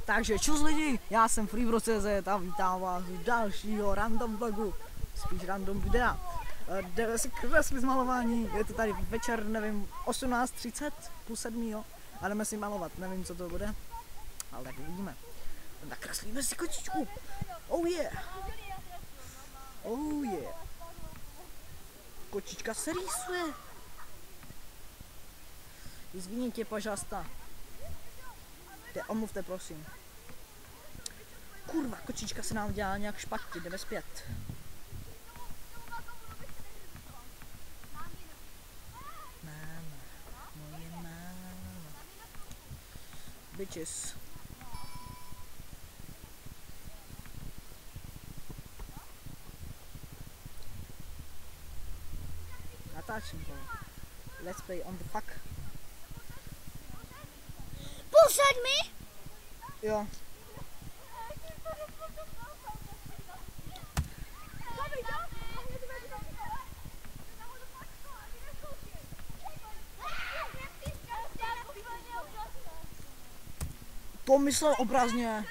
Takže čus lidi, já jsem Freebro.cz a vítám vás u dalšího random vlogu, spíš random videa. Jdeme si kreslit z malování, je to tady večer, nevím, 18:30, půl sedmý, jo. A jdeme si malovat, nevím, co to bude, ale tak uvidíme. Nakreslíme si kočičku, oh yeah. Oh yeah. Kočička se rýsuje. Извините, пожалуйста. Omluvte, prosím. Kurva, kočička se nám dělá nějak špatně, jdeme zpět. Máma, moje máma. Bitches. Natáčím to. Let's play on the fuck. Půl sedmi? Jo. To myslel obrazně.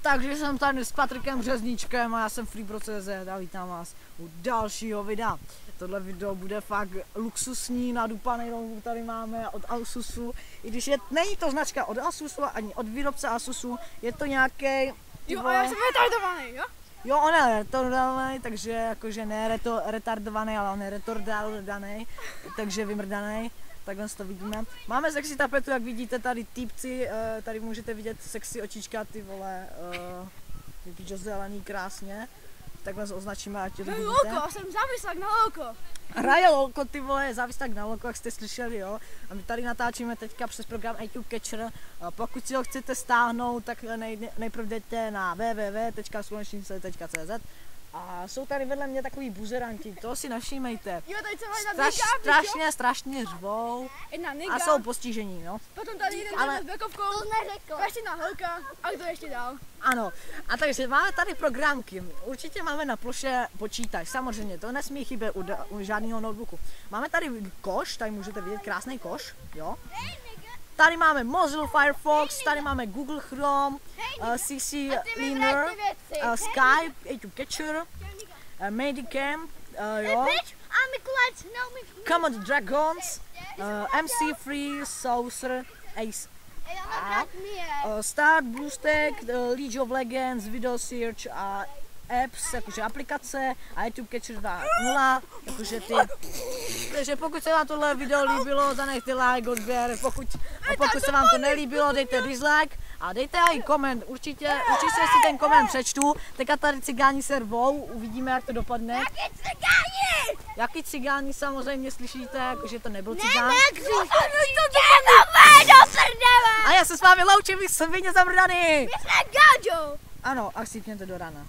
Takže jsem tady s Patrikem Březničkem a já jsem Freebro.cz a vítám vás u dalšího videa. Tohle video bude fakt luxusní, nadupaný notebook tady máme od Asusu. I když není to značka od Asusu ani od výrobce Asusu, je to nějaký... Jo, a já jsem retardovaný, jo? Jo, on je retardovaný, takže jakože ne retardovaný, ale on je retardovaný, takže vymrdaný. Takhle to vidíme. Máme sexy tapetu, jak vidíte tady týpci, tady můžete vidět sexy očička, ty vole, je zelený krásně. Takhle se označíme, ať to vidíte. Lolko, jsem závislák na Lolko. Hraje Lolko, ty vole, je závislák na Lolko, jak jste slyšeli, jo. A my tady natáčíme teďka přes program iTube Catcher. Pokud si ho chcete stáhnout, tak nejprve jdete na www.slunečnice.cz. A jsou tady vedle mě takový buzeranti, to si nevšímejte. Jo, tady jsem Strašně řvou jedna a jsou postižení, no. Potom tady jeden s bekovkou, Kaština Holka a kdo ještě dál. Ano, a takže máme tady programky, určitě máme na ploše počítač, samozřejmě, to nesmí chybět u žádného notebooku. Máme tady koš, tady můžete vidět krásný koš, jo. Tady máme Mozilla Firefox, tady máme Google Chrome, CC Cleaner, Skype, iTube Catcher, Medicam, jo. Command Dragons, MC3, Saucer, Ace, Start, BlueStack, League of Legends, Video Search a apps, jakože aplikace a iTube Catcher 2.0, jakože ty. Takže pokud se vám tohle video líbilo, zanechte like, odběr, pokud se vám to nelíbilo, dejte dislike a dejte i koment, určitě si ten koment přečtu. Teďka tady cigáni se rvou, uvidíme, jak to dopadne. Jaký cigáni? Jaký cigáni, samozřejmě slyšíte, jakože to nebyl cigán. A já se s vámi loučím, vy svině zamrdaný. My jsme Gáďo. Ano, a chcípněte do rana.